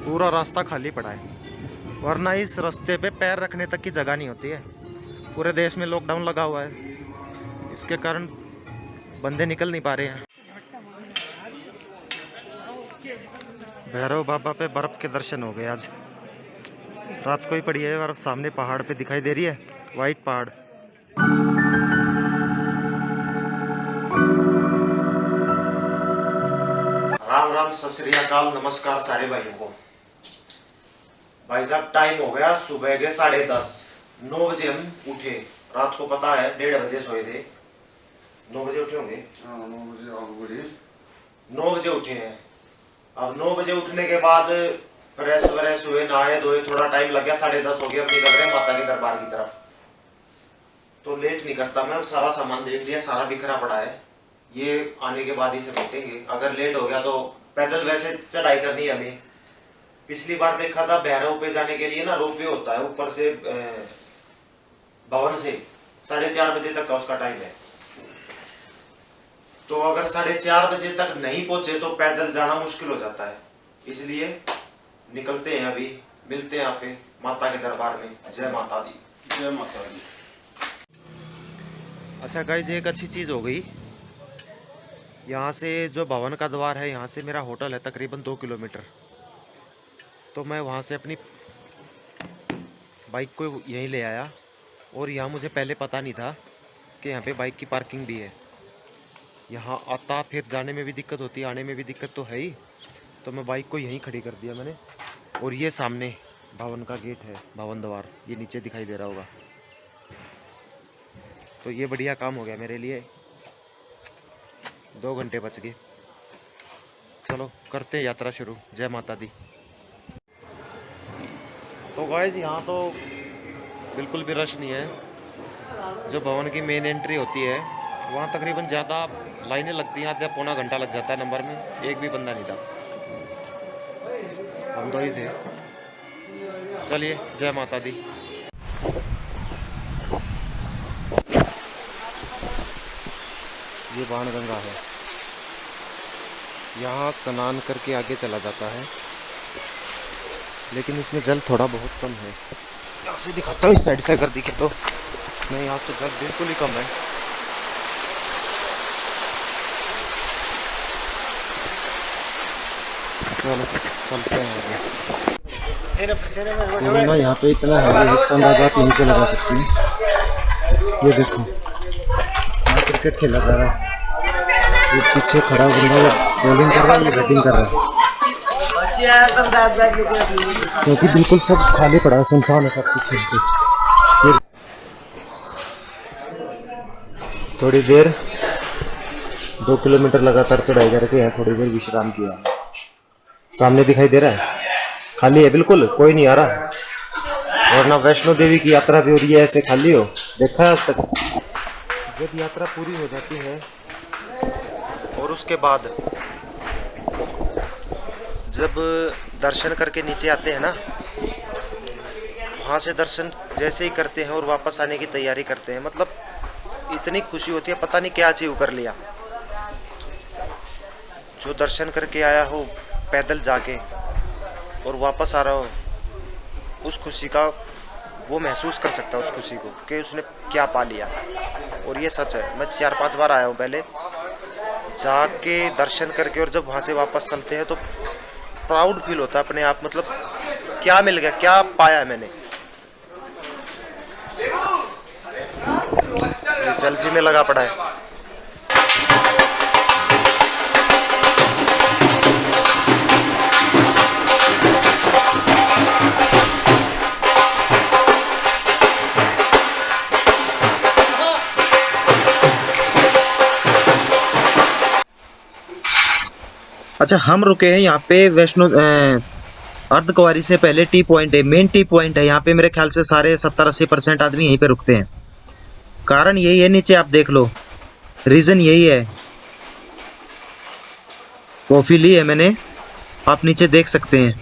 पूरा रास्ता खाली पड़ा है, वरना इस रास्ते पे पैर रखने तक की जगह नहीं होती है। पूरे देश में लॉकडाउन लगा हुआ है, इसके कारण बंदे निकल नहीं पा रहे हैं। भैरव बाबा पे बर्फ के दर्शन हो गए आज। रात को ही पड़ी है बर्फ, सामने पहाड़ पे दिखाई दे रही है, वाइट पहाड़। राम राम, सत श्री अकाल, नमस्कार सारे भाइयों को। भाई साहब टाइम हो गया सुबह के 10:30। 9 बजे हम उठे। रात को पता है 1:30 बजे सोए थे। 9 बजे उठे होंगे। 9 बजे उठे हैं। अब 9 बजे उठने के बाद फ्रेश व्रेश हुए, नहाए धोए, थोड़ा टाइम लग गया। 10:30 हो गया। अब निकल रहे माता के दरबार की तरफ। तो लेट नहीं करता मैं, सारा सामान देख लिया, सारा बिखरा पड़ा है। ये आने के बाद ही से बैठेंगे। अगर लेट हो गया तो पैदल वैसे चढ़ाई करनी है हमें। पिछली बार देखा था भैरव पे जाने के लिए ना रोपवे होता है ऊपर से, भवन से 4:30 बजे तक का उसका टाइम है। तो अगर 4:30 बजे तक नहीं पहुंचे तो पैदल जाना मुश्किल हो जाता है। इसलिए निकलते हैं, अभी मिलते हैं यहाँ पे माता के दरबार में। जय माता दी। जय माता दी। अच्छा गाइस, एक अच्छी चीज हो गई। यहाँ से जो भवन का द्वार है, यहाँ से मेरा होटल है तकरीबन 2 किलोमीटर। तो मैं वहाँ से अपनी बाइक को यहीं ले आया। और यहाँ मुझे पहले पता नहीं था कि यहाँ पे बाइक की पार्किंग भी है। यहाँ आता फिर जाने में भी दिक्कत होती है, आने में भी दिक्कत तो है ही। तो मैं बाइक को यहीं खड़ी कर दिया मैंने। और ये सामने भवन का गेट है, भवन द्वार, ये नीचे दिखाई दे रहा होगा। तो ये बढ़िया काम हो गया मेरे लिए। 2 घंटे बच गए। चलो करते हैं यात्रा शुरू। जय माता दी। तो गाइस यहाँ तो बिल्कुल भी रश नहीं है। जो भवन की मेन एंट्री होती है वहाँ तकरीबन ज़्यादा लाइनें लगती हैं, आधा पौना घंटा लग जाता है नंबर में। एक भी बंदा नहीं था, हम 2 ही थे। चलिए जय माता दी। ये बाणगंगा है, यहाँ स्नान करके आगे चला जाता है, लेकिन इसमें जल थोड़ा बहुत कम है। यहाँ से दिखाता हूँ, इस साइड से अगर दिखे तो। नहीं, यहाँ तो जल बिल्कुल ही कम है। चलो चलते हैं आगे। ना यहाँ पे इतना है, इसका अंदाजा आप यहीं से लगा सकते हैं। ये देखो, यहाँ क्रिकेट खेला जा रहा है। ये पीछे खड़ा बंदा बॉलिंग कर रहा है, ये बैटिंग कर रहा है। क्योंकि बिल्कुल सब खाली पड़ा है, सुनसान है सब कुछ। थोड़ी देर 2 किलोमीटर लगातार चढ़ाई करके यहाँ थोड़ी देर विश्राम किया। सामने दिखाई दे रहा है, खाली है बिल्कुल, कोई नहीं आ रहा। और ना वैष्णो देवी की यात्रा भी हो रही है ऐसे खाली हो, देखा है आज तक। जब यात्रा पूरी हो जाती है और उसके बाद जब दर्शन करके नीचे आते हैं ना, वहाँ से दर्शन जैसे ही करते हैं और वापस आने की तैयारी करते हैं, मतलब इतनी खुशी होती है, पता नहीं क्या अचीव कर लिया। जो दर्शन करके आया हो पैदल जाके और वापस आ रहा हो, उस खुशी का वो महसूस कर सकता है, उस खुशी को कि उसने क्या पा लिया। और ये सच है, मैं 4-5 बार आया हूँ पहले जाके दर्शन करके, और जब वहाँ से वापस चलते हैं तो प्राउड फील होता है अपने आप, मतलब क्या मिल गया, क्या पाया है मैंने। ये सेल्फी में लगा पड़ा है। अच्छा, हम रुके हैं यहाँ पे वैष्णो अर्धकुंवारी से पहले टी पॉइंट है, मेन टी पॉइंट है। यहाँ पे मेरे ख्याल से सारे 70-80% आदमी यहीं पे रुकते हैं। कारण यही है, नीचे आप देख लो, रीजन यही है। कॉफी ली है मैंने, आप नीचे देख सकते हैं,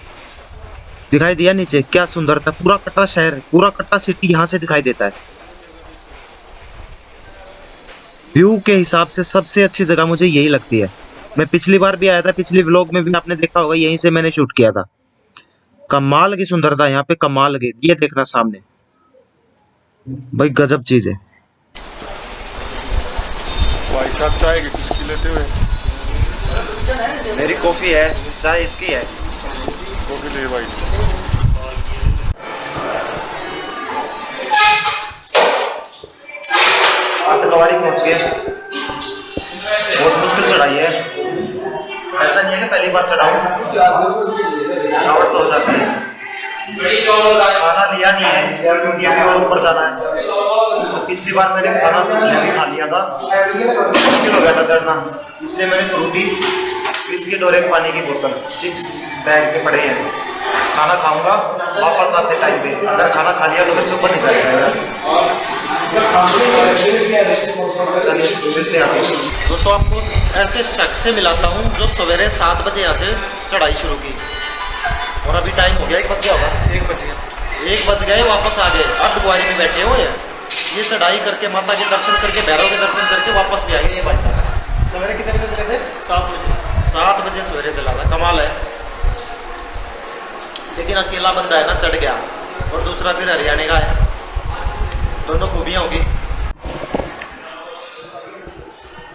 दिखाई दिया नीचे, क्या सुंदरता। पूरा कटरा शहर, पूरा कटरा सिटी यहाँ से दिखाई देता है। व्यू के हिसाब से सबसे अच्छी जगह मुझे यही लगती है। मैं पिछली बार भी आया था, पिछली व्लॉग में भी आपने देखा होगा, यहीं से मैंने शूट किया था। कमाल की सुंदरता यहाँ पे, कमाल की। ये देखना सामने भाई, गजब चीज है। भाई साहब चाय की चुस्की लेते हुए। मेरी कॉफी है, चाय इसकी है। कॉफी ले भाई। अर्धकुंवारी पहुंच गए। बहुत मुश्किल चढ़ाई है, ऐसा नहीं है कि पहली बार चढ़ाऊं, थकावट तो हो जाती है। खाना लिया नहीं है क्योंकि अभी और ऊपर जाना है। पिछली बार मैंने खाना कुछ नहीं खा लिया था, मुश्किल हो गया था चढ़ना, इसलिए मैंने फ्रूटी, बिस्किट और एक पानी की बोतल, चिप्स बैग में पड़े हैं। खाना खाऊंगा वापस आते टाइम पे, अगर खाना खा लिया तो फिर से ऊपर नहीं जाएगा। दोस्तों आपको ऐसे शख्स से मिलाता हूँ जो सवेरे 7 बजे यहाँ से चढ़ाई शुरू की, और अभी टाइम हो गया 1 बज गया होगा, 1 बज गए, वापस आ गए। अर्धकुंवारी में बैठे हुए हैं। ये चढ़ाई करके, माता के दर्शन करके, भैरव के दर्शन करके वापस भी आएंगे। ये भाई साहब सवेरे कितने बजे चले थे? 7 बजे। 7 बजे सवेरे चला था, कमाल है। लेकिन अकेला बंदा है ना, चढ़ गया, और दूसरा फिर हरियाणा का है, दोनों खूबियाँ होगी।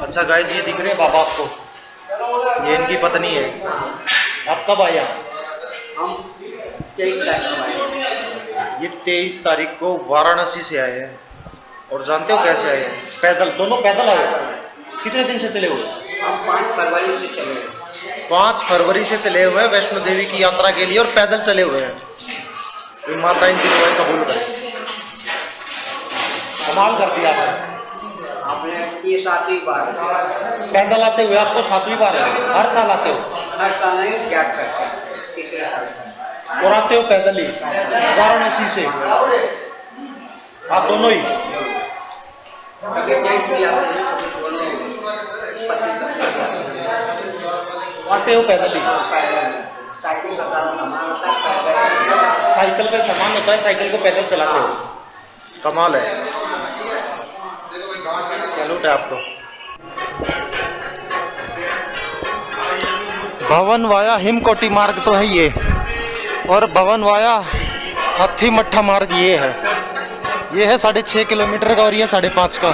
अच्छा गाइस, ये दिख रहे हैं बाबा आपको, ये इनकी पत्नी है। आप कब आया? हम 23 तारीख को आए। ये 23 तारीख को वाराणसी से आए हैं। और जानते हो कैसे आए हैं? पैदल, दोनों पैदल आए। कितने दिन से चले हुए? हम 5 फरवरी से चले गए। 5 फरवरी से चले हुए हैं वैष्णो देवी की यात्रा के लिए, और पैदल चले हुए हैं। तो माता इनकी दुआएं कबूल करें। कमाल कर दिया आपने ये 7वीं बार पैदल आते हुए, आपको 7वीं बार है? हर साल आते हो? हर साल नहीं कैब करते हैं, तीसरे साल। और आते हो पैदल ही वाराणसी से? आप दोनों ही? कभी जेंट्स भी आते हैं, दोनों आते हो पैदल ही? साइकिल का सारा सामान होता है, साइकिल पे सामान होता है, साइकिल को पैदल चलाते हो। कमाल है, सैल्यूट है आपको। भवन वाया हिमकोटि मार्ग तो है ये, और भवन वाया हाथी मट्ठा मार्ग ये है। ये है 6.5 किलोमीटर का, और ये 5.5 का।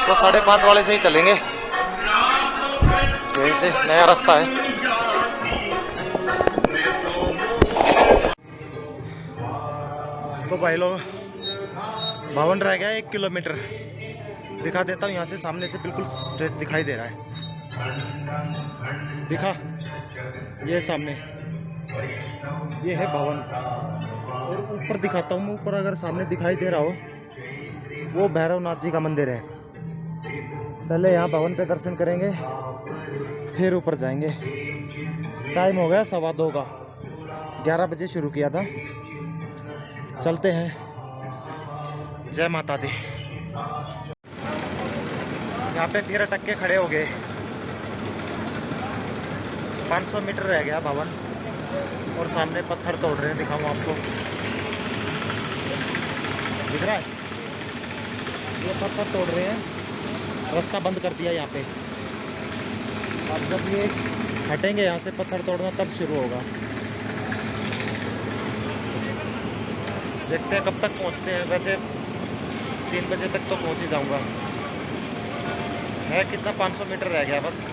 तो 5.5 वाले से ही चलेंगे, यहीं से नया रास्ता है। तो भाई लोग, भवन रह गया 1 किलोमीटर। दिखा देता हूँ यहाँ से, सामने से बिल्कुल स्ट्रेट दिखाई दे रहा है। दिखा, ये सामने ये है भवन, और ऊपर दिखाता हूँ मैं। ऊपर अगर सामने दिखाई दे रहा हो, वो भैरवनाथ जी का मंदिर है। पहले यहाँ भवन पे दर्शन करेंगे, फिर ऊपर जाएंगे। टाइम हो गया 2:15 का, 11 बजे शुरू किया था। चलते हैं। जय माता दी। यहाँ पे फिर अटक के खड़े हो गए। 500 मीटर रह गया भवन, और सामने पत्थर तोड़ रहे हैं। दिखाऊँ आपको, दिख रहा है? ये पत्थर तोड़ रहे हैं, रास्ता बंद कर दिया यहाँ पे। अब जब ये हटेंगे यहाँ से पत्थर तोड़ना, तब शुरू होगा। देखते हैं कब तक पहुँचते हैं। वैसे 3 बजे तक तो पहुँच ही जाऊँगा। है कितना, 500 मीटर रह गया बस।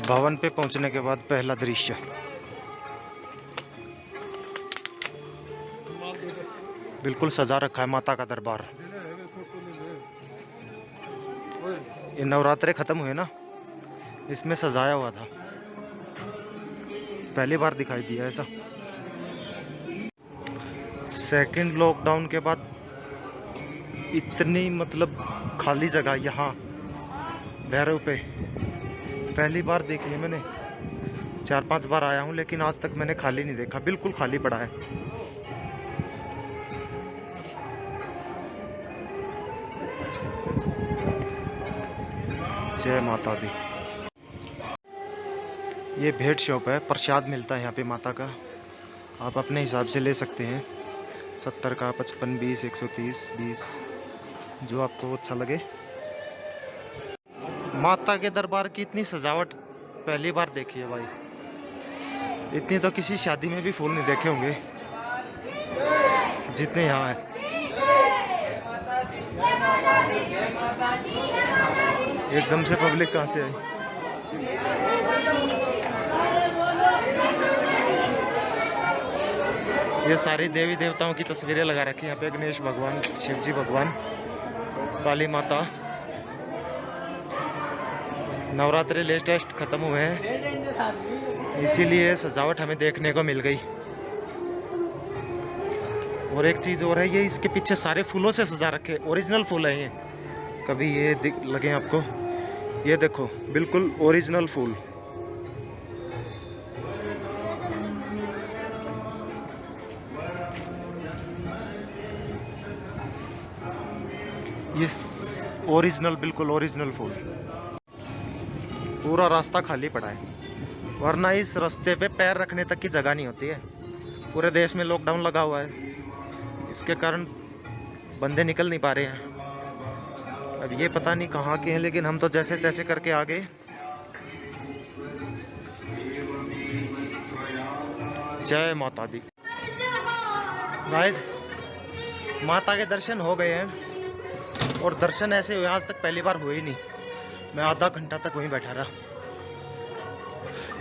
भवन पे पहुंचने के बाद पहला दृश्य, बिल्कुल सजा रखा है माता का दरबार। ये नवरात्रे खत्म हुए ना, इसमें सजाया हुआ था। पहली बार दिखाई दिया ऐसा। सेकंड लॉकडाउन के बाद इतनी मतलब खाली जगह यहाँ भैरव पे पहली बार देखी है मैंने। 4-5 बार आया हूँ, लेकिन आज तक मैंने खाली नहीं देखा। बिल्कुल खाली पड़ा है। जय माता दी। ये भेंट शॉप है, प्रसाद मिलता है यहाँ पे माता का। आप अपने हिसाब से ले सकते हैं, 70 का, 55, 20, 130, 20, जो आपको अच्छा लगे। माता के दरबार की इतनी सजावट पहली बार देखी है भाई। इतनी तो किसी शादी में भी फूल नहीं देखे होंगे जितने यहाँ है। एकदम से पब्लिक कहाँ से आई। ये सारी देवी देवताओं की तस्वीरें लगा रखी हैं यहाँ पे। गणेश भगवान, शिव जी भगवान, काली माता। नवरात्रि लेटेस्ट खत्म हुए हैं, इसीलिए सजावट हमें देखने को मिल गई। और एक चीज़ और है, ये इसके पीछे सारे फूलों से सजा रखे, ओरिजिनल फूल हैं ये। कभी ये लगे आपको, ये देखो बिल्कुल ओरिजिनल फूल। ये ओरिजिनल, बिल्कुल ओरिजिनल फूल। पूरा रास्ता खाली पड़ा है, वरना इस रास्ते पे पैर रखने तक की जगह नहीं होती है। पूरे देश में लॉकडाउन लगा हुआ है, इसके कारण बंदे निकल नहीं पा रहे हैं। अब ये पता नहीं कहाँ के हैं, लेकिन हम तो जैसे तैसे करके आ गए। जय माता दी। गाइस, माता के दर्शन हो गए हैं, और दर्शन ऐसे हुए आज तक पहली बार हुए ही नहीं। मैं आधा घंटा तक वहीं बैठा रहा,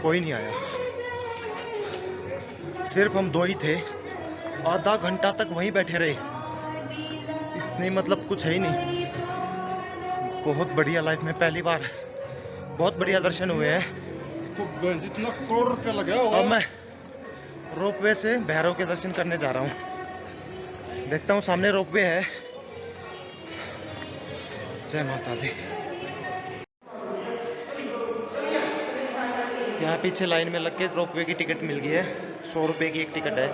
कोई नहीं आया। सिर्फ हम दो ही थे, आधा घंटा तक वहीं बैठे रहे। इतनी मतलब कुछ है ही नहीं। बहुत बढ़िया, लाइफ में पहली बार बहुत बढ़िया दर्शन हुए हैं। तो जितना करोड़ रुपया लगा होगा। अब मैं रोपवे से भैरव के दर्शन करने जा रहा हूँ। देखता हूँ, सामने रोपवे है। जय माता दी। यहाँ पीछे लाइन में लग के रोपवे की टिकट मिल गई है। 100 रुपये की एक टिकट है,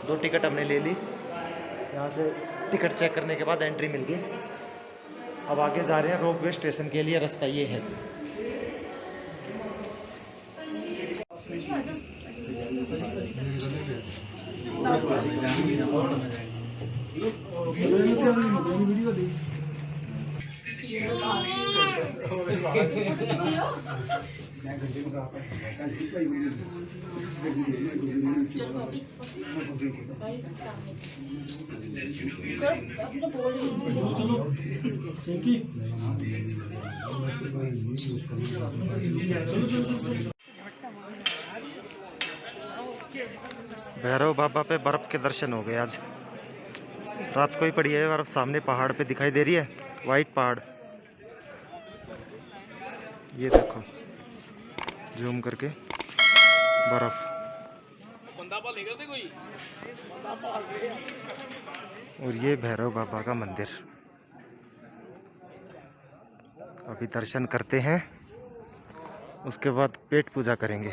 2 टिकट हमने ले ली। यहाँ से टिकट चेक करने के बाद एंट्री मिल गई। अब आगे जा रहे हैं रोपवे स्टेशन के लिए, रास्ता ये है। भैरव बाबा पे बर्फ के दर्शन हो गए आज। रात को ही पड़ी है बर्फ, सामने पहाड़ पे दिखाई दे रही है, वाइट पहाड़। ये देखो जूम करके बर्फ। और ये भैरव बाबा का मंदिर। अभी दर्शन करते हैं, उसके बाद पेट पूजा करेंगे।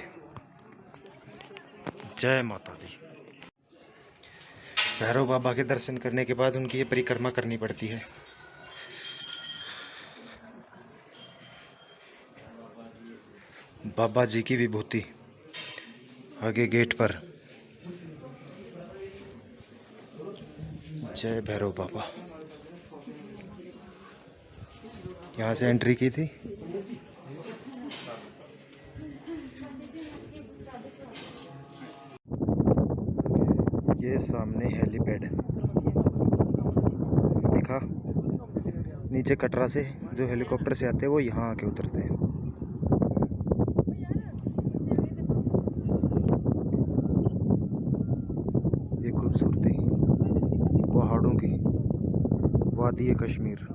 जय माता दी। भैरव बाबा के दर्शन करने के बाद उनकी ये परिक्रमा करनी पड़ती है। बाबा जी की विभूति आगे गेट पर। जय भैरव बाबा। यहाँ से एंट्री की थी। ये सामने हेलीपैड दिखा, नीचे कटरा से जो हेलीकॉप्टर से आते हैं वो यहाँ आके उतरते हैं। ये खूबसूरती पहाड़ों की, वादी कश्मीर।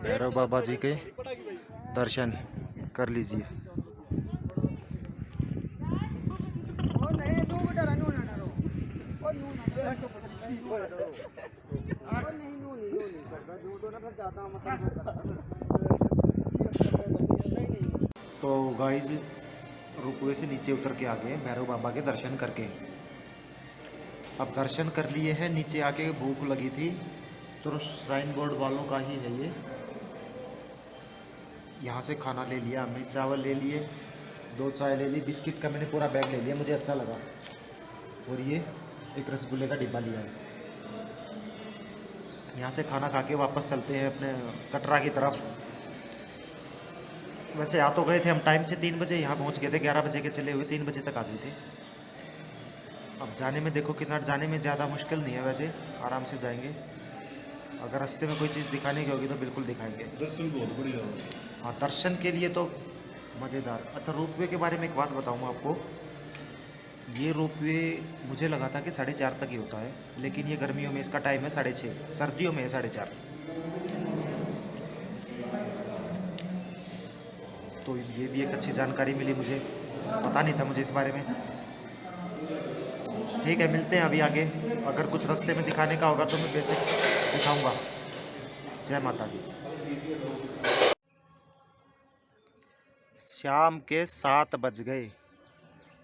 भैरव बाबा जी के दर्शन कर लीजिए। तो गाइज रोपवे से नीचे उतर के आ गए भैरव बाबा के दर्शन करके। अब दर्शन कर लिए हैं, नीचे आके भूख लगी थी तो श्राइन बोर्ड वालों का ही है ये। यहाँ से खाना ले लिया हमने, चावल ले लिए, 2 चाय ले ली, बिस्किट का मैंने पूरा बैग ले लिया, मुझे अच्छा लगा। और ये एक रसगुल्ले का डिब्बा लिया है। यहाँ से खाना खा के वापस चलते हैं अपने कटरा की तरफ। वैसे आ तो गए थे हम टाइम से, 3 बजे यहाँ पहुँच गए थे, 11 बजे के चले हुए 3 बजे तक आ गए थे। अब जाने में देखो कितना, जाने में ज़्यादा मुश्किल नहीं है, वैसे आराम से जाएंगे। अगर रास्ते में कोई चीज़ दिखाने की होगी तो बिल्कुल दिखाएंगे। दर्शन बहुत बढ़िया हो। हाँ, दर्शन के लिए तो मज़ेदार। अच्छा, रोपवे के बारे में एक बात बताऊँ आपको। ये रोपवे मुझे लगा था कि 4:30 तक ही होता है, लेकिन ये गर्मियों में इसका टाइम है 6:30, सर्दियों में है 4:30। तो ये भी एक अच्छी जानकारी मिली मुझे, पता नहीं था मुझे इस बारे में। ठीक है, मिलते हैं अभी आगे। अगर कुछ रास्ते में दिखाने का होगा तो मैं वैसे दिखाऊंगा। जय माता दी। शाम के 7 बज गए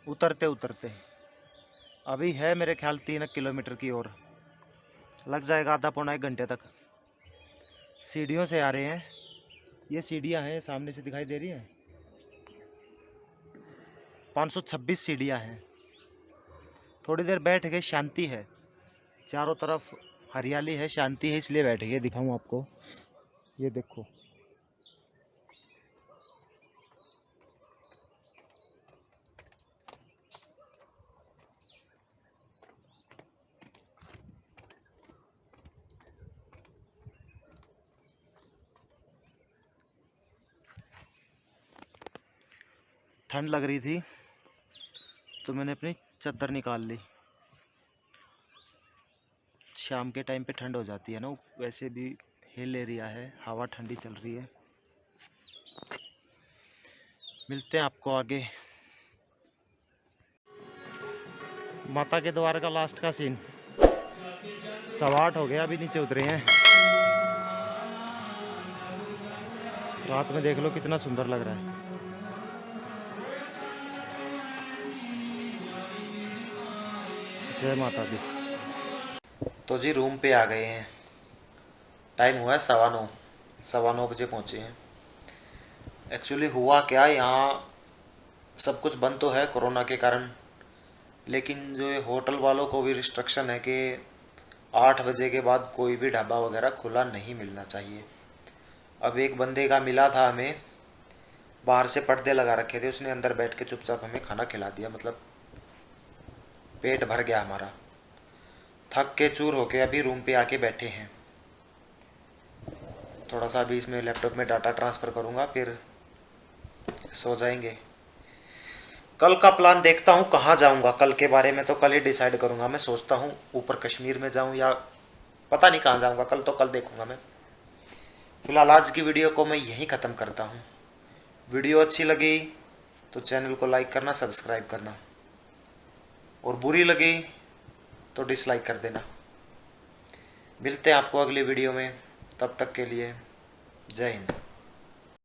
उतरते उतरते। अभी है मेरे ख्याल 3 किलोमीटर की ओर, लग जाएगा आधा पौना 1 घंटे तक। सीढ़ियों से आ रहे हैं, ये सीढ़ियाँ हैं सामने से दिखाई दे रही हैं, 526 सीढ़ियाँ हैं। थोड़ी देर बैठ के, शांति है, चारों तरफ हरियाली है, शांति है, इसलिए बैठ गए। दिखाऊं आपको, ये देखो। ठंड लग रही थी तो मैंने अपनी चादर निकाल ली। शाम के टाइम पे ठंड हो जाती है ना, वैसे भी हिल एरिया है, हवा ठंडी चल रही है। मिलते हैं आपको आगे। माता के द्वार का लास्ट का सीन। 8:15 हो गया, अभी नीचे उतरे हैं। रात में देख लो कितना सुंदर लग रहा है। जय माता दी। तो जी रूम पे आ गए हैं, टाइम हुआ है 9:15, 9:15 बजे पहुँचे हैं। एक्चुअली हुआ क्या, यहाँ सब कुछ बंद तो है कोरोना के कारण, लेकिन जो ये होटल वालों को भी रिस्ट्रिक्शन है कि 8 बजे के बाद कोई भी ढाबा वगैरह खुला नहीं मिलना चाहिए। अब एक बंदे का मिला था हमें, बाहर से पर्दे लगा रखे थे, उसने अंदर बैठ के चुपचाप हमें खाना खिला दिया, मतलब पेट भर गया हमारा। थक के चूर होके अभी रूम पे आके बैठे हैं। थोड़ा सा अभी इसमें लैपटॉप में डाटा ट्रांसफ़र करूँगा, फिर सो जाएंगे। कल का प्लान देखता हूँ कहाँ जाऊँगा, कल के बारे में तो कल ही डिसाइड करूँगा। मैं सोचता हूँ ऊपर कश्मीर में जाऊँ या पता नहीं कहाँ जाऊँगा, कल देखूँगा मैं। फिलहाल आज की वीडियो को मैं यहीं ख़त्म करता हूँ। वीडियो अच्छी लगी तो चैनल को लाइक करना, सब्सक्राइब करना, और बुरी लगी तो डिसलाइक कर देना। मिलते हैं आपको अगली वीडियो में, तब तक के लिए जय हिंद।